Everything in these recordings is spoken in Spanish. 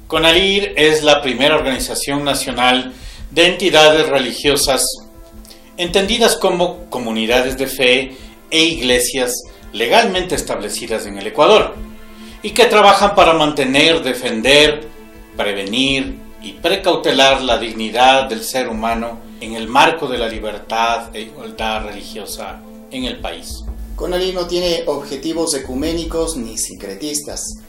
CONALIR es la primera organización nacional de entidades religiosas entendidas como comunidades de fe e iglesias legalmente establecidas en el Ecuador y que trabajan para mantener, defender, prevenir y precautelar la dignidad del ser humano en el marco de la libertad e igualdad religiosa en el país. CONALIR no tiene objetivos ecuménicos ni sincretistas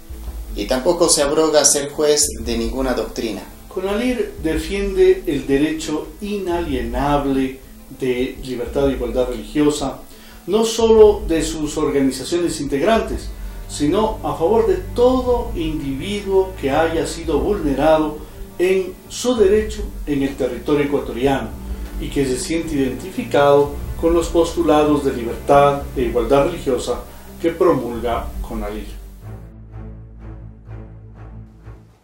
y tampoco se abroga a ser juez de ninguna doctrina. CONALIR defiende el derecho inalienable de libertad e igualdad religiosa, no solo de sus organizaciones integrantes, sino a favor de todo individuo que haya sido vulnerado en su derecho en el territorio ecuatoriano y que se siente identificado con los postulados de libertad e igualdad religiosa que promulga CONALIR.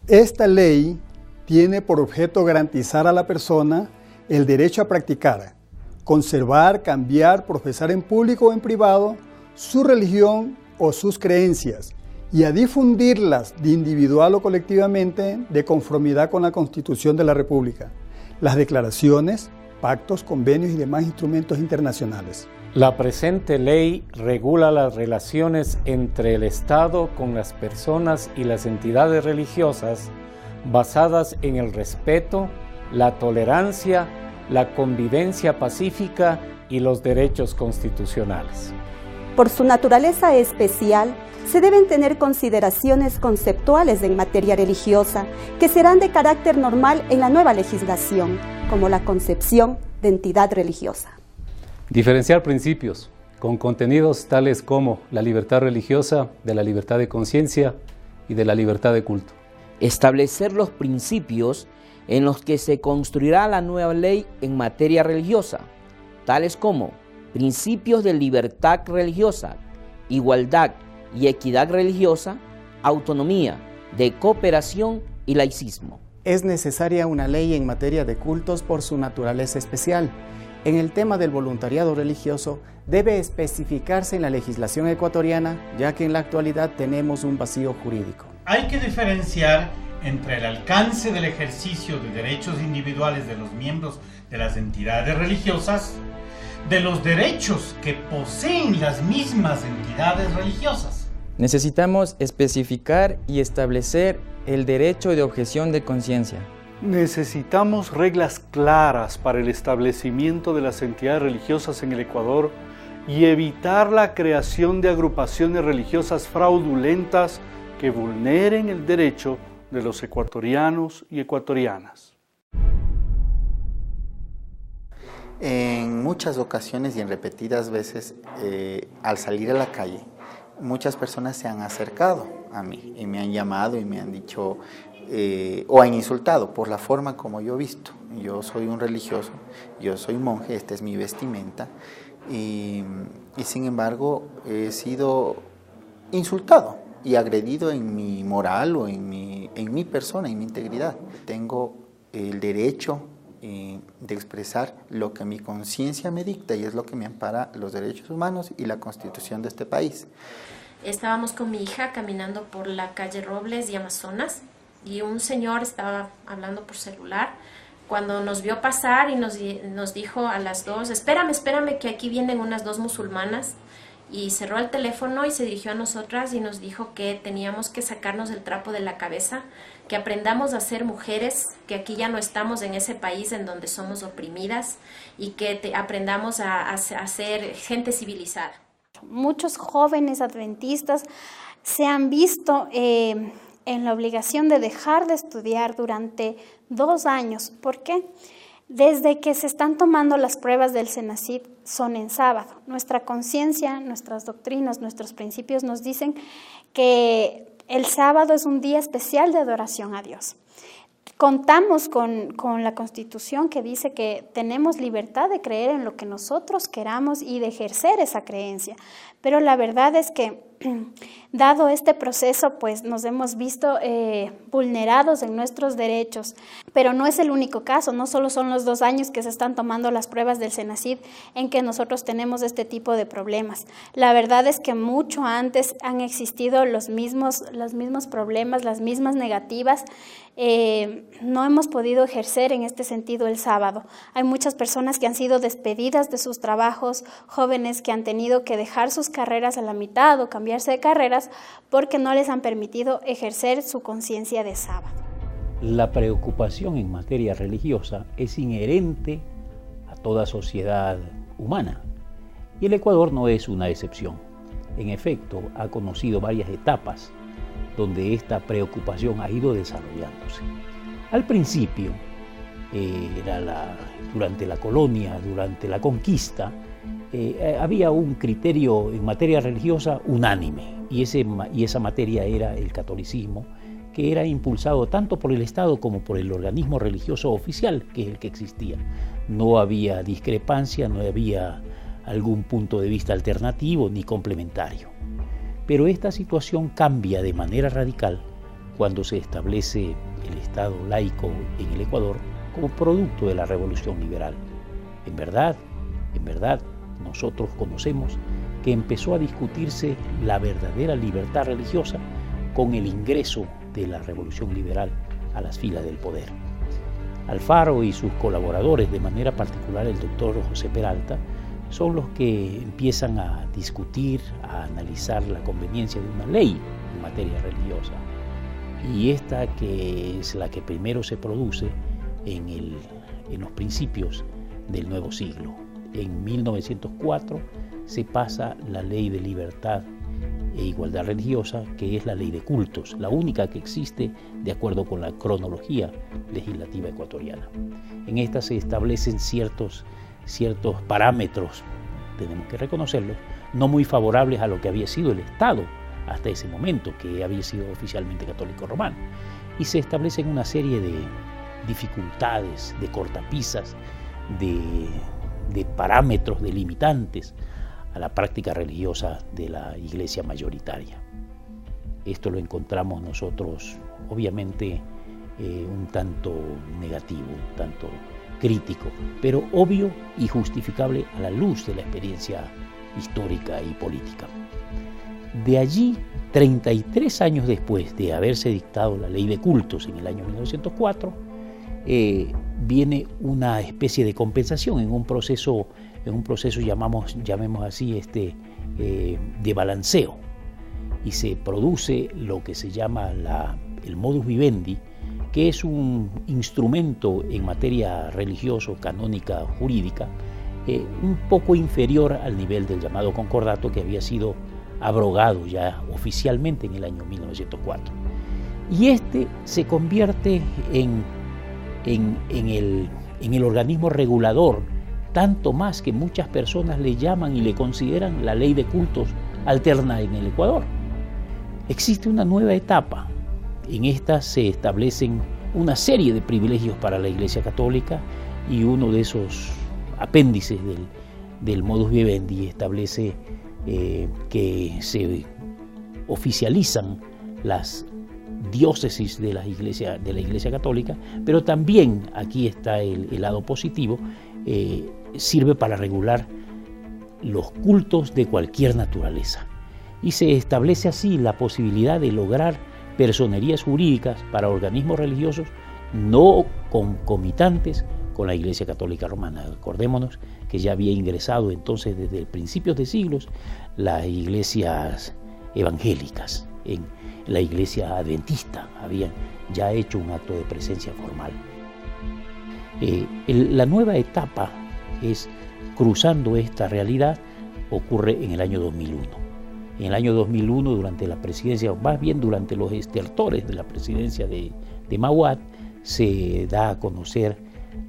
Esta ley tiene por objeto garantizar a la persona el derecho a practicar, conservar, cambiar, profesar en público o en privado su religión o sus creencias y a difundirlas de individual o colectivamente de conformidad con la Constitución de la República, las declaraciones, pactos, convenios y demás instrumentos internacionales. La presente ley regula las relaciones entre el Estado con las personas y las entidades religiosas basadas en el respeto, la tolerancia, la convivencia pacífica y los derechos constitucionales. Por su naturaleza especial, se deben tener consideraciones conceptuales en materia religiosa que serán de carácter normal en la nueva legislación, como la concepción de entidad religiosa. Diferenciar principios con contenidos tales como la libertad religiosa de la libertad de conciencia y de la libertad de culto. Establecer los principios en los que se construirá la nueva ley en materia religiosa, tales como principios de libertad religiosa, igualdad y equidad religiosa, autonomía, de cooperación y laicismo. Es necesaria una ley en materia de cultos por su naturaleza especial. En el tema del voluntariado religioso debe especificarse en la legislación ecuatoriana, ya que en la actualidad tenemos un vacío jurídico. Hay que diferenciar entre el alcance del ejercicio de derechos individuales de los miembros de las entidades religiosas de los derechos que poseen las mismas entidades religiosas. Necesitamos especificar y establecer el derecho de objeción de conciencia. Necesitamos reglas claras para el establecimiento de las entidades religiosas en el Ecuador y evitar la creación de agrupaciones religiosas fraudulentas que vulneren el derecho de los ecuatorianos y ecuatorianas. En muchas ocasiones y en repetidas veces, al salir a la calle, muchas personas se han acercado a mí y me han llamado y me han dicho o han insultado por la forma como yo he visto. Yo soy un religioso, yo soy monje, esta es mi vestimenta y sin embargo he sido insultado y agredido en mi moral o en mi persona, en mi integridad. Tengo el derecho de expresar lo que mi conciencia me dicta y es lo que me ampara los derechos humanos y la Constitución de este país. Estábamos con mi hija caminando por la calle Robles y Amazonas y un señor estaba hablando por celular. Cuando nos vio pasar y nos dijo a las dos, espérame que aquí vienen unas dos musulmanas, y cerró el teléfono y se dirigió a nosotras y nos dijo que teníamos que sacarnos el trapo de la cabeza, que aprendamos a ser mujeres, que aquí ya no estamos en ese país en donde somos oprimidas y que aprendamos a ser gente civilizada. Muchos jóvenes adventistas se han visto en la obligación de dejar de estudiar durante 2 años. ¿Por qué? Desde que se están tomando las pruebas del CENACYT son en sábado. Nuestra conciencia, nuestras doctrinas, nuestros principios nos dicen que el sábado es un día especial de adoración a Dios. Contamos con la Constitución que dice que tenemos libertad de creer en lo que nosotros queramos y de ejercer esa creencia. Pero la verdad es que dado este proceso, pues nos hemos visto vulnerados en nuestros derechos, pero no es el único caso, no solo son los 2 años que se están tomando las pruebas del Senacid en que nosotros tenemos este tipo de problemas. La verdad es que mucho antes han existido los mismos problemas, las mismas negativas. No hemos podido ejercer en este sentido el sábado. Hay muchas personas que han sido despedidas de sus trabajos, jóvenes que han tenido que dejar sus carreras a la mitad o cambiarse de carreras porque no les han permitido ejercer su conciencia de sábado. La preocupación en materia religiosa es inherente a toda sociedad humana y el Ecuador no es una excepción. En efecto, ha conocido varias etapas donde esta preocupación ha ido desarrollándose. Al principio, durante la colonia, durante la conquista, había un criterio en materia religiosa unánime y esa materia era el catolicismo, que era impulsado tanto por el Estado como por el organismo religioso oficial, que es el que existía. No había discrepancia, no había algún punto de vista alternativo ni complementario. Pero esta situación cambia de manera radical cuando se establece el Estado laico en el Ecuador como producto de la Revolución Liberal. En verdad, nosotros conocemos que empezó a discutirse la verdadera libertad religiosa con el ingreso de la Revolución Liberal a las filas del poder. Alfaro y sus colaboradores, de manera particular el doctor José Peralta, son los que empiezan a discutir, a analizar la conveniencia de una ley en materia religiosa. Y esta que es la que primero se produce en los principios del nuevo siglo. En 1904 se pasa la Ley de Libertad e Igualdad Religiosa, que es la Ley de Cultos, la única que existe de acuerdo con la cronología legislativa ecuatoriana. En esta se establecen ciertos parámetros, tenemos que reconocerlos, no muy favorables a lo que había sido el Estado hasta ese momento, que había sido oficialmente católico romano. Y se establecen una serie de dificultades, de cortapisas, de parámetros delimitantes a la práctica religiosa de la Iglesia mayoritaria. Esto lo encontramos nosotros, obviamente, un tanto negativo, un tanto crítico, pero obvio y justificable a la luz de la experiencia histórica y política. De allí, 33 años después de haberse dictado la Ley de Cultos en el año 1904, viene una especie de compensación en un proceso llamemos así, de balanceo, y se produce lo que se llama el modus vivendi, que es un instrumento en materia religioso, canónica, jurídica, un poco inferior al nivel del llamado concordato, que había sido abrogado ya oficialmente en el año 1904. Y se convierte en el organismo regulador, tanto más que muchas personas le llaman y le consideran la ley de cultos alterna en el Ecuador. Existe una nueva etapa. En esta se establecen una serie de privilegios para la Iglesia Católica, y uno de esos apéndices del modus vivendi establece que se oficializan las diócesis de la Iglesia Católica, pero también, aquí está el lado positivo, sirve para regular los cultos de cualquier naturaleza. Y se establece así la posibilidad de lograr personerías jurídicas para organismos religiosos no concomitantes con la Iglesia Católica Romana. Acordémonos que ya había ingresado entonces desde principios de siglos las iglesias evangélicas. En la iglesia adventista habían ya hecho un acto de presencia formal. La nueva etapa es, cruzando esta realidad, ocurre en el año 2001. En el año 2001, durante la presidencia, o más bien durante los estertores de la presidencia de Mahuad, se da a conocer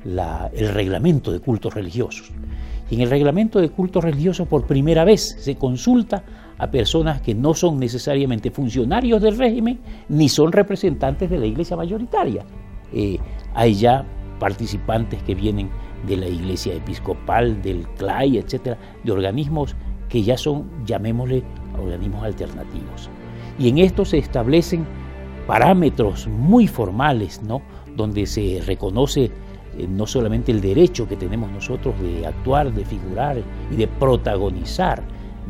el reglamento de cultos religiosos. Y en el reglamento de cultos religiosos, por primera vez, se consulta a personas que no son necesariamente funcionarios del régimen ni son representantes de la iglesia mayoritaria. Hay ya participantes que vienen de la iglesia episcopal, del CLAI, etcétera, de organismos que ya son, llamémosle, organismos alternativos. Y en esto se establecen parámetros muy formales, ¿no?, donde se reconoce no solamente el derecho que tenemos nosotros de actuar, de figurar y de protagonizar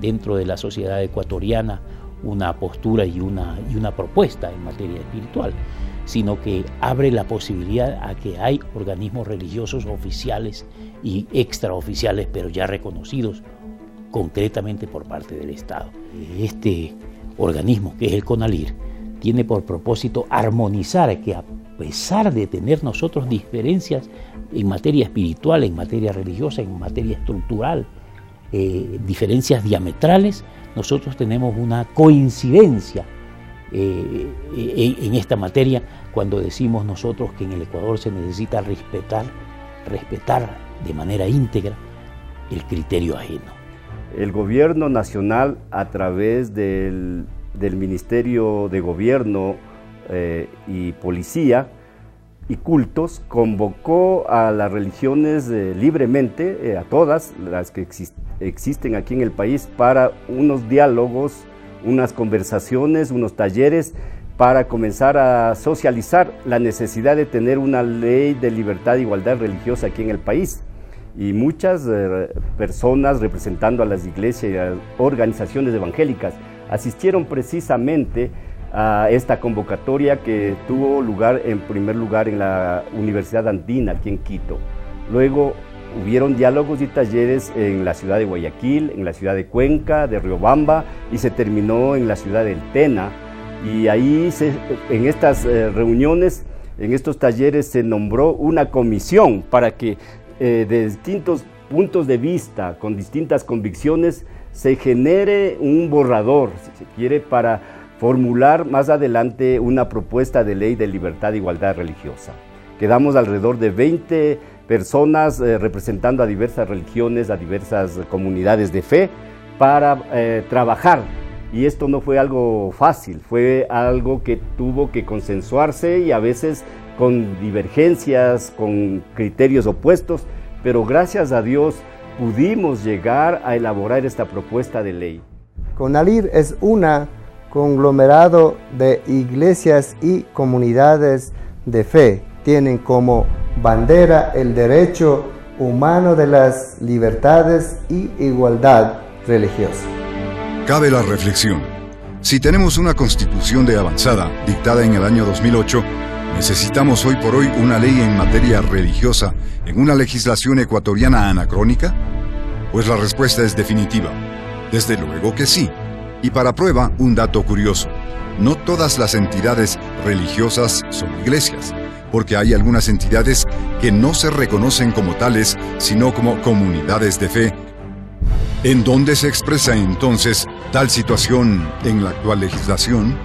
dentro de la sociedad ecuatoriana una postura y una propuesta en materia espiritual, sino que abre la posibilidad a que hay organismos religiosos oficiales y extraoficiales, pero ya reconocidos concretamente por parte del Estado. Este organismo, que es el CONALIR, tiene por propósito armonizar, que a pesar de tener nosotros diferencias en materia espiritual, en materia religiosa, en materia estructural, diferencias diametrales, nosotros tenemos una coincidencia en esta materia cuando decimos nosotros que en el Ecuador se necesita respetar de manera íntegra el criterio ajeno. El gobierno nacional, a través del Ministerio de Gobierno y Policía y Cultos, convocó a las religiones libremente, a todas las que existen aquí en el país, para unos diálogos, unas conversaciones, unos talleres, para comenzar a socializar la necesidad de tener una ley de libertad e igualdad religiosa aquí en el país. Y muchas personas representando a las iglesias y a las organizaciones evangélicas asistieron precisamente a esta convocatoria que tuvo lugar en primer lugar en la Universidad Andina aquí en Quito. Luego hubieron diálogos y talleres en la ciudad de Guayaquil, en la ciudad de Cuenca, de Riobamba, y se terminó en la ciudad del Tena. Y ahí en estas reuniones, en estos talleres, se nombró una comisión para que de distintos puntos de vista, con distintas convicciones, se genere un borrador, si se quiere, para formular más adelante una propuesta de ley de libertad e igualdad religiosa. Quedamos alrededor de 20 personas representando a diversas religiones, a diversas comunidades de fe, para trabajar. Y esto no fue algo fácil, fue algo que tuvo que consensuarse y a veces con divergencias, con criterios opuestos, pero gracias a Dios pudimos llegar a elaborar esta propuesta de ley. CONALIR es un conglomerado de iglesias y comunidades de fe. Tienen como bandera el derecho humano de las libertades y igualdad religiosa. Cabe la reflexión. Si tenemos una constitución de avanzada, dictada en el año 2008, ¿necesitamos hoy por hoy una ley en materia religiosa en una legislación ecuatoriana anacrónica? Pues la respuesta es definitiva. Desde luego que sí. Y para prueba, un dato curioso. No todas las entidades religiosas son iglesias, porque hay algunas entidades que no se reconocen como tales, sino como comunidades de fe. ¿En dónde se expresa entonces tal situación en la actual legislación?